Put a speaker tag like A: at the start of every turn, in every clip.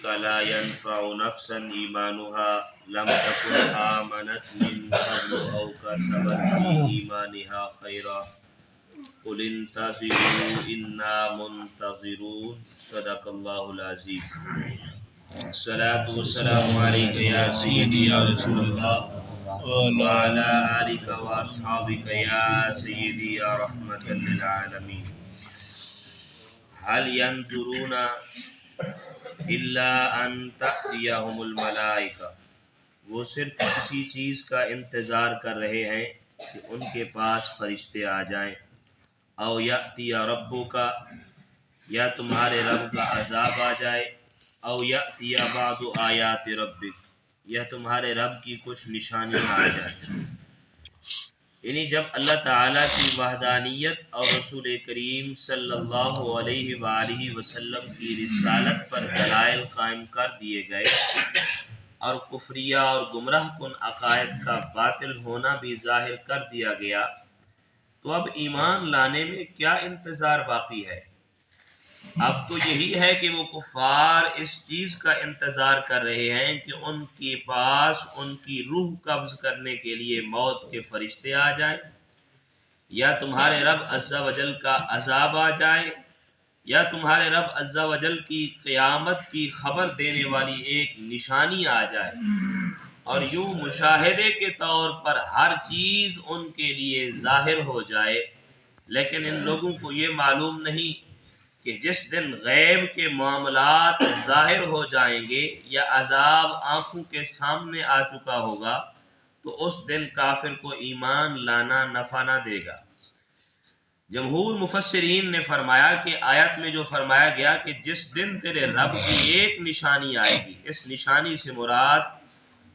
A: لا ينفع نفسا إيمانها لم تكن آمنت من قبل أو كسبت في إيمانها خيرا قل انتظروا إنا منتظرون صدق الله العظيم. الصلاة والسلام عليك يا سيدي يا رسول الله وعلى آلك وأصحابك يا سيدي يا رحمة للعالمين. هل ينظرون إلا أن تأتيهم الملائكة، وہ صرف کسی چیز کا انتظار کر رہے ہیں کہ ان کے پاس فرشتے آ جائیں. او یأتی ربک، یا تمہارے رب کا عذاب آ جائے. او یأتی بعض آیات ربک، یا تمہارے رب کی کچھ نشانیاں آ جائیں. یعنی جب اللہ تعالیٰ کی وحدانیت اور رسول کریم صلی اللہ علیہ وآلہ وسلم کی رسالت پر دلائل قائم کر دیے گئے اور کفریہ اور گمراہ کن عقائد کا باطل ہونا بھی ظاہر کر دیا گیا، تو اب ایمان لانے میں کیا انتظار باقی ہے؟ اب تو یہی ہے کہ وہ کفار اس چیز کا انتظار کر رہے ہیں کہ ان کے پاس ان کی روح قبض کرنے کے لیے موت کے فرشتے آ جائیں، یا تمہارے رب عز و جل کا عذاب آ جائے، یا تمہارے رب عز و جل کی قیامت کی خبر دینے والی ایک نشانی آ جائے، اور یوں مشاہدے کے طور پر ہر چیز ان کے لیے ظاہر ہو جائے. لیکن ان لوگوں کو یہ معلوم نہیں کہ جس دن غیب کے معاملات ظاہر ہو جائیں گے یا عذاب آنکھوں کے سامنے آ چکا ہوگا تو اس دن کافر کو ایمان لانا نفع نہ دے گا. جمہور مفسرین نے فرمایا کہ آیت میں جو فرمایا گیا کہ جس دن تیرے رب کی ایک نشانی آئے گی، اس نشانی سے مراد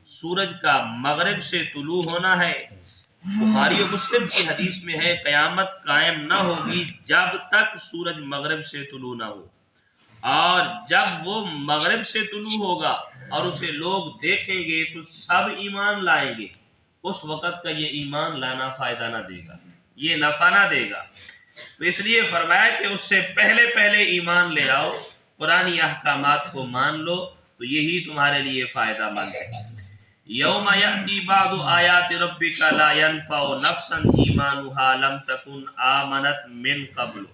A: سورج کا مغرب سے طلوع ہونا ہے. بخاری و مسلم کی حدیث میں ہے قیامت قائم نہ ہوگی جب تک سورج مغرب سے طلوع نہ ہو، اور جب وہ مغرب سے طلوع ہوگا اور اسے لوگ دیکھیں گے تو سب ایمان لائیں گے. اس وقت کا یہ ایمان لانا فائدہ نہ دے گا، یہ نفع نہ دے گا. تو اس لیے فرمایا کہ اس سے پہلے پہلے ایمان لے آؤ، قرآنی احکامات کو مان لو، تو یہی تمہارے لیے فائدہ مند ہے. یوم یأتی بعض آیات ربک لا ینفع نفسا ایمانها لم تکن آمنت من قبل.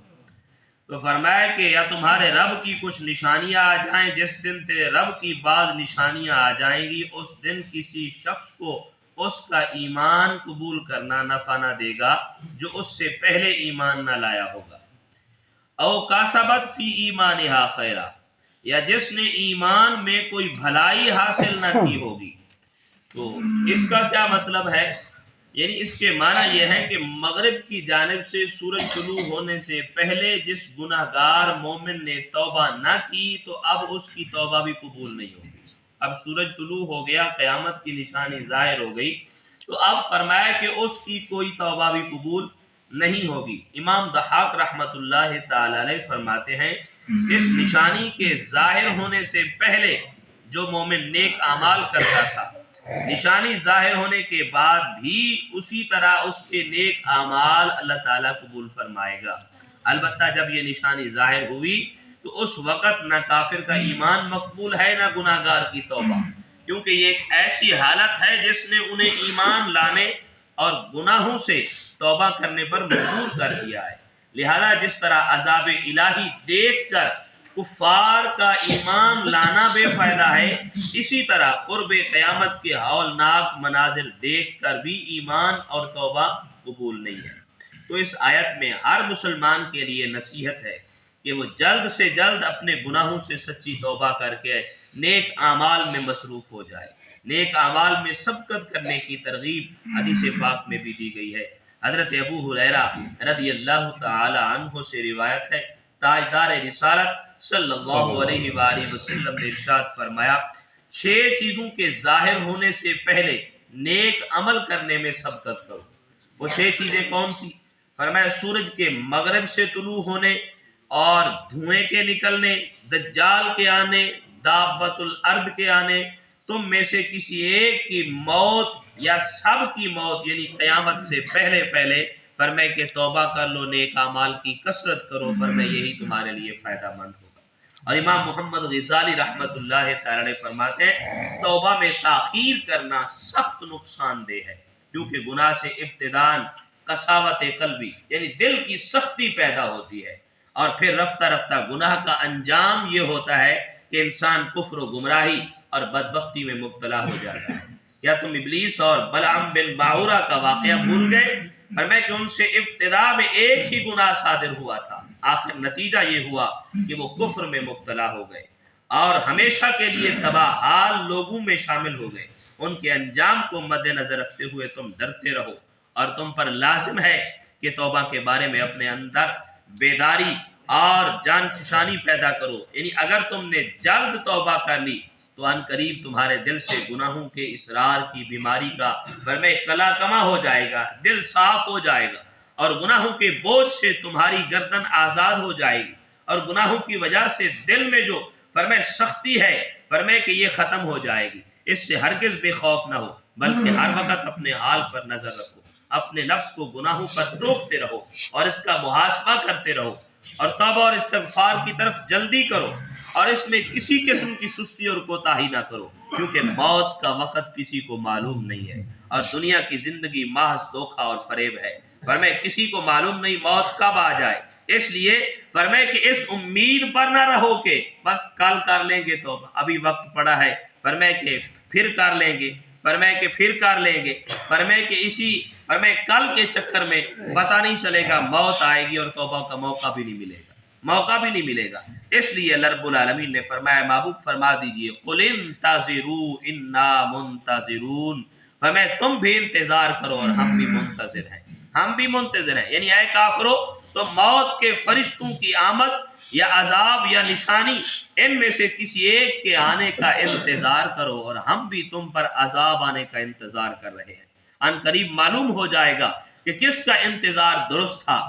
A: تو فرمایا کہ یا تمہارے رب کی کچھ نشانیاں آ جائیں، جس دن تیرے رب کی بعض نشانیاں آ جائیں گی اس دن کسی شخص کو اس کا ایمان قبول کرنا نفع نہ دے گا جو اس سے پہلے ایمان نہ لایا ہوگا. او کاسبت فی ایمانہا خیرا، یا جس نے ایمان میں کوئی بھلائی حاصل نہ کی ہوگی. تو اس کا کیا مطلب ہے؟ یعنی اس کے معنی یہ ہے کہ مغرب کی جانب سے سورج طلوع ہونے سے پہلے جس گناہ گار مومن نے توبہ نہ کی تو اب اس کی توبہ بھی قبول نہیں ہوگی. اب سورج طلوع ہو گیا، قیامت کی نشانی ظاہر ہو گئی، تو اب فرمایا کہ اس کی کوئی توبہ بھی قبول نہیں ہوگی. امام ضحاک رحمۃ اللہ تعالی علیہ فرماتے ہیں اس نشانی کے ظاہر ہونے سے پہلے جو مومن نیک اعمال کرتا تھا، نشانی ظاہر ہونے کے بعد بھی اسی طرح اس کے نیک اعمال اللہ تعالیٰ قبول فرمائے گا. البتہ جب یہ نشانی ظاہر ہوئی تو اس وقت نہ کافر کا ایمان مقبول ہے نہ گناہ گار کی توبہ، کیونکہ یہ ایک ایسی حالت ہے جس نے انہیں ایمان لانے اور گناہوں سے توبہ کرنے پر مجبور کر دیا ہے. لہذا جس طرح عذاب الہی دیکھ کر کفار کا ایمان لانا بے فائدہ ہے، اسی طرح قرب قیامت کے ہولناک مناظر دیکھ کر بھی ایمان اور توبہ قبول نہیں ہے. تو اس آیت میں ہر مسلمان کے لیے نصیحت ہے کہ وہ جلد سے جلد اپنے گناہوں سے سچی توبہ کر کے نیک اعمال میں مصروف ہو جائے. نیک اعمال میں سبقت کرنے کی ترغیب حدیث پاک میں بھی دی گئی ہے. حضرت ابو ہریرہ رضی اللہ تعالی عنہ سے روایت ہے، تاجدار رسالت صلی اللہ علیہ وآلہ وسلم نے ارشاد فرمایا 6 چیزوں کے ظاہر ہونے سے پہلے نیک عمل کرنے میں سبقت کرو. وہ 6 چیزیں کون سی؟ فرمایا سورج کے مغرب سے طلوع ہونے اور دھوئیں کے نکلنے، دجال کے آنے، دابت الارض کے آنے، تم میں سے کسی ایک کی موت یا سب کی موت یعنی قیامت سے پہلے پہلے. فرمائے کہ توبہ کر لو، نیک اعمال کی کثرت کرو، فرمائے یہی تمہارے لیے فائدہ مند ہوگا. اور امام محمد غزالی رحمۃ اللہ تعالی علیہ فرماتے ہیں توبہ میں تاخیر کرنا سخت نقصان دہ ہے، کیونکہ گناہ سے ابتداءً قساوت قلبی یعنی دل کی سختی پیدا ہوتی ہے، اور پھر رفتہ رفتہ گناہ کا انجام یہ ہوتا ہے کہ انسان کفر و گمراہی اور بدبختی میں مبتلا ہو جاتا ہے۔ یا تم ابلیس اور بلعم بن باعورہ کا واقعہ بھول گئے؟ فرمایا کہ ان سے ابتدا میں ایک ہی گناہ صادر ہوا تھا، آخر نتیجہ یہ ہوا کہ وہ کفر میں مبتلا ہو گئے اور ہمیشہ کے لیے تباہ حال لوگوں میں شامل ہو گئے۔ ان کے انجام کو مد نظر رکھتے ہوئے تم ڈرتے رہو، اور تم پر لازم ہے کہ توبہ کے بارے میں اپنے اندر بیداری اور جان فشانی پیدا کرو، یعنی اگر تم نے جلد توبہ کر لی تو ان قریب تمہارے دل سے گناہوں کے اصرار کی بیماری کا فرمے کلا کما ہو جائے گا، دل صاف ہو جائے گا، اور گناہوں کے بوجھ سے تمہاری گردن آزاد ہو جائے گی، اور گناہوں کی وجہ سے دل میں جو فرمے سختی ہے فرمے کہ یہ ختم ہو جائے گی۔ اس سے ہرگز بے خوف نہ ہو، بلکہ ہر وقت اپنے حال پر نظر رکھو، اپنے نفس کو گناہوں پر ٹوکتے رہو اور اس کا محاسبہ کرتے رہو، اور توبہ اور استغفار کی طرف جلدی کرو، اور اس میں کسی قسم کی سستی اور کوتاہی نہ کرو، کیونکہ موت کا وقت کسی کو معلوم نہیں ہے، اور دنیا کی زندگی محض دھوکہ اور فریب ہے۔ فرمائے کسی کو معلوم نہیں موت کب آ جائے، اس لیے فرمائے کہ اس امید پر نہ رہو کہ بس کل کر لیں گے توبہ، ابھی وقت پڑا ہے، فرمائے کہ پھر کر لیں گے، فرمائے کہ پھر کر لیں گے، فرمائے کہ فرمائے کل کے چکر میں پتہ نہیں چلے گا موت آئے گی اور توبہ کا موقع بھی نہیں ملے گا۔ اس لیے اللہ رب العالمین نے فرمایا محبوب فرما دیجئے قل انتظروا انا منتظرون، فرمایا تم بھی انتظار کرو اور ہم بھی منتظر ہیں، یعنی اے کافرو تم موت کے فرشتوں کی آمد یا عذاب یا نشانی ان میں سے کسی ایک کے آنے کا انتظار کرو، اور ہم بھی تم پر عذاب آنے کا انتظار کر رہے ہیں۔ ان قریب معلوم ہو جائے گا کہ کس کا انتظار درست تھا۔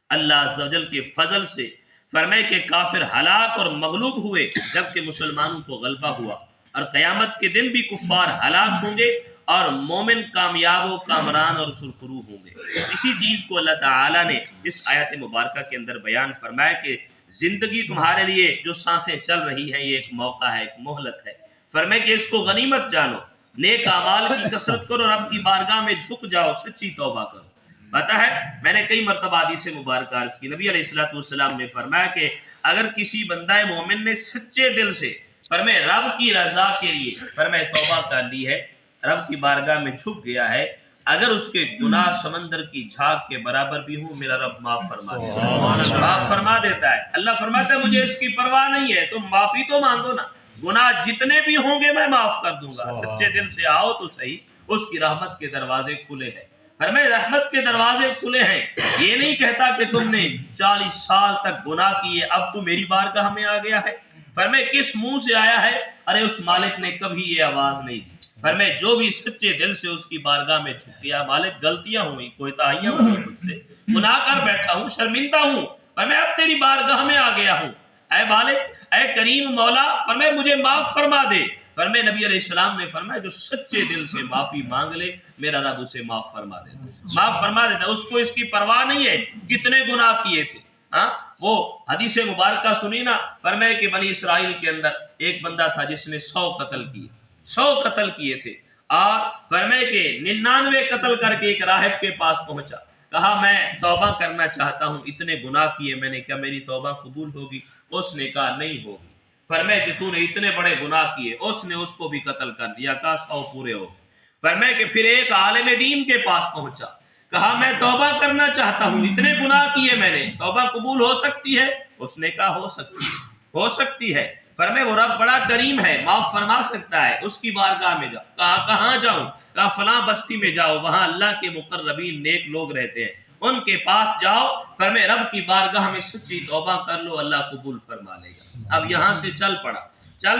A: اللہ عز و جل کے فضل سے فرمائے کہ کافر ہلاک اور مغلوب ہوئے جبکہ مسلمانوں کو غلبہ ہوا، اور قیامت کے دن بھی کفار ہلاک ہوں گے اور مومن کامیاب و کامران اور سرخرو ہوں گے۔ اسی چیز کو اللہ تعالیٰ نے اس آیت مبارکہ کے اندر بیان فرمایا کہ زندگی تمہارے لیے جو سانسیں چل رہی ہیں یہ ایک موقع ہے، ایک مہلت ہے، فرمایا کہ اس کو غنیمت جانو، نیک اعمال کی کثرت کرو، رب کی بارگاہ میں جھک جاؤ، سچی توبہ کرو۔ پتہ ہے میں نے کئی مرتبہ حدیث مبارکہ عرض کی، نبی علیہ السلام نے فرمایا کہ اگر کسی بندہ مومن نے سچے دل سے فرمائے رب کی رضا کے لیے فرمائے توبہ کر لی ہے، رب کی بارگاہ میں جھک گیا ہے، اگر اس کے گناہ سمندر کی جھاگ کے برابر بھی ہوں میرا رب معاف فرما دیتا ہے۔ اللہ فرماتا ہے مجھے اس کی پرواہ نہیں ہے، تم معافی تو مانگو نا، گناہ جتنے بھی ہوں گے میں معاف کر دوں گا، سچے دل سے آؤ تو صحیح، اس کی رحمت کے دروازے کھلے ہیں۔ فرمائے رحمت کے دروازے کھلے ہیں، یہ نہیں کہتا کہ تم نے 40 سال تک گناہ کیے اب تو میری بارگاہ میں آ گیا ہے، فرمائے کس منہ سے آیا ہے، ارے اس مالک نے کبھی یہ آواز نہیں دی، فرمائے جو بھی سچے دل سے اس کی بارگاہ میں جھک گیا، مالک غلطیاں ہوئی، کوتاہیاں ہوئی مجھ سے، گناہ کر بیٹھا ہوں، شرمندہ ہوں، فرمائے اب تیری بارگاہ میں آ گیا ہوں، اے مالک اے کریم مولا فرمائے مجھے معاف فرما دے۔ فرمائے نبی علیہ السلام نے فرمایا جو سچے دل سے معافی مانگ لے میرا رب اسے معاف فرما دیتا، اس کو اس کی پرواہ نہیں ہے کتنے گناہ کیے تھے۔ وہ حدیث مبارکہ سنی نا، فرمائے کہ بنی اسرائیل کے اندر ایک بندہ تھا جس نے 100 قتل کیے تھے، اور فرمائے کہ 99 قتل کر کے ایک راہب کے پاس پہنچا، کہا میں توبہ کرنا چاہتا ہوں، اتنے گناہ کیے میں نے، کیا میری توبہ قبول ہوگی؟ اس نے کہا نہیں ہوگی۔ فرمائے کہ تو نے اتنے بڑے گناہ کیے، اس نے اس کو بھی قتل کر دیا، کہا 100 پورے ہو گئے۔ فرمائے کہ پھر ایک عالم دین کے پاس پہنچا، کہا میں توبہ کرنا چاہتا ہوں، اتنے گناہ کیے میں نے، توبہ قبول ہو سکتی ہے؟ اس نے کہا ہو سکتی ہے۔ فرمائے وہ رب بڑا کریم ہے، معاف فرما سکتا ہے، اس کی بارگاہ میں جاؤ۔ کہا کہاں جاؤں؟ کہا فلاں بستی میں جاؤ، وہاں اللہ کے مقربین نیک لوگ رہتے ہیں، ان کے پاس جاؤ، فرمائے رب کی بارگاہ میں سچی توبہ کر لو، اللہ قبول فرما لے گا۔ اب یہاں سے چل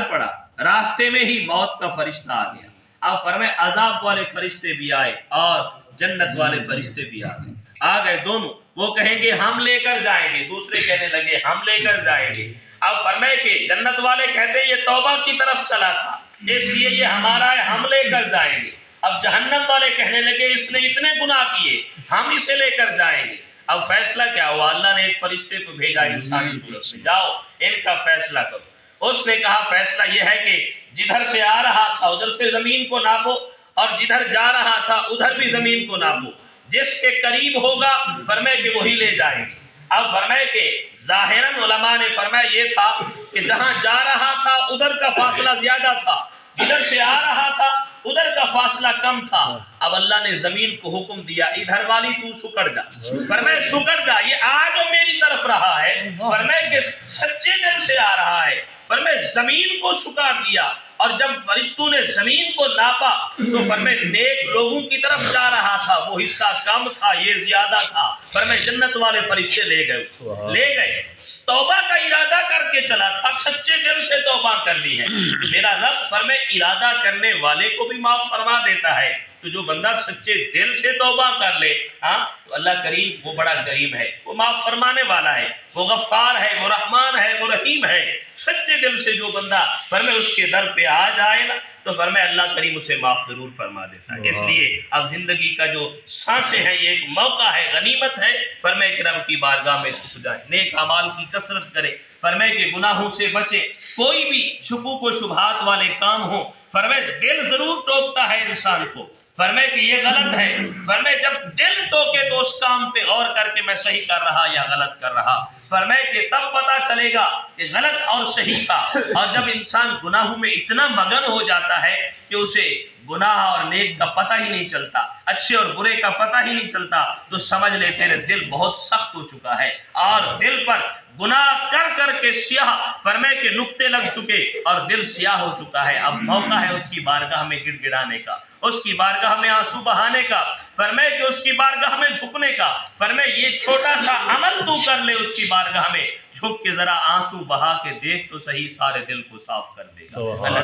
A: پڑا، راستے میں ہی موت کا فرشتہ آ گیا۔ اب فرمائے عذاب والے فرشتے بھی آئے اور جنت والے فرشتے بھی آ گئے دونوں، وہ کہیں گے ہم لے کر جائیں گے، دوسرے کہنے لگے ہم لے کر جائیں گے۔ اب فرمائے کہ جنت والے کہتے ہیں یہ توبہ کی طرف چلا تھا اس لیے یہ ہمارا ہے، ہم لے کر جائیں گے۔ اب جہنم والے کہنے لگے اس نے اتنے گناہ کیے ہم اسے لے کر جائیں گے۔ اب فیصلہ کیا ہوا؟ اللہ نے ایک فرشتے کو بھیجا انسانی صورت میں، جاؤ ان کا فیصلہ کرو۔ اس نے کہا فیصلہ یہ ہے کہ جدھر سے آ رہا تھا ادھر سے زمین کو ناپو، اور جدھر جا رہا تھا ادھر بھی زمین کو ناپو، جس کے قریب ہوگا فرمائے کہ وہی لے جائیں گے۔ اب فرمائے کہ ظاہراً علماء نے فرمایا یہ تھا کہ جہاں جا رہا تھا ادھر کا فاصلہ زیادہ تھا، جدھر سے آ رہا تھا ادھر کا فاصلہ کم تھا۔ اب اللہ نے زمین کو حکم دیا ادھر والی تو سکڑ جا، فرمائے سکڑ جا، یہ آ جو میری طرف رہا ہے فرمائے کہ سچے دل سے آ رہا ہے، فرمائے زمین کو سکڑ دیا۔ اور جب فرشتوں نے زمین کو ناپا تو فرمائے نیک لوگوں کی طرف جا رہا تھا، وہ حصہ کم تھا یہ زیادہ تھا، فرمائے جنت والے فرشتے لے گئے۔ توبہ کا ارادہ کر کے چلا تھا، سچے دل سے توبہ کر لی ہے، میرا رب فرمائے ارادہ کرنے والے کو بھی معاف فرما دیتا ہے۔ تو جو بندہ سچے دل سے توبہ کر لے تو اللہ کریم وہ بڑا کریم ہے، وہ معاف فرمانے والا ہے، وہ غفار ہے، وہ رحمان ہے، وہ رحیم ہے۔ سچے دل سے جو بندہ فرمائے اس کے در پہ آ جائے نا تو فرمائے اللہ کریم اسے معاف ضرور فرما دیتا ہے۔ اس لیے اب زندگی کا جو سانسیں ہیں یہ ایک موقع ہے، غنیمت ہے، فرمائے کہ رب کی بارگاہ میں چھپ جائے، نیک اعمال کی کثرت کرے، فرمائے کہ گناہوں سے بچے، کوئی بھی شکوک و شبہات والے کام ہوں، فرمائے دل ضرور ٹوکتا ہے انسان کو، فرمائے کہ یہ غلط ہے، فرمائے جب دل ٹوکے تو اس کام پہ غور کر کے میں صحیح کر رہا یا غلط کر رہا، فرمائے کہ تب پتا چلے گا کہ غلط اور صحیح کا۔ اور جب انسان گناہوں میں اتنا مگن ہو جاتا ہے کہ اسے گناہ اور نیک کا پتہ ہی نہیں چلتا، اچھے اور برے کا پتہ ہی نہیں چلتا، تو سمجھ لے تیرے دل بہت سخت ہو چکا ہے، اور دل پر گناہ کر کر کے سیاہ فرمائے کہ نقطے لگ چکے اور دل سیاہ ہو چکا ہے۔ اب موقع ہے اس کی بارگاہ میں گڑ گڑانے کا، اس کی بارگاہ میں آنسو بہانے کا، فرمائے کہ اس کی بارگاہ میں جھکنے کا، فرمائے یہ چھوٹا سا عمل تو کر لے اس کی بارگاہ میں، جھک کے ذرا آنسو بہا کے دیکھ تو صحیح، سارے دل کو صاف کر دے گا۔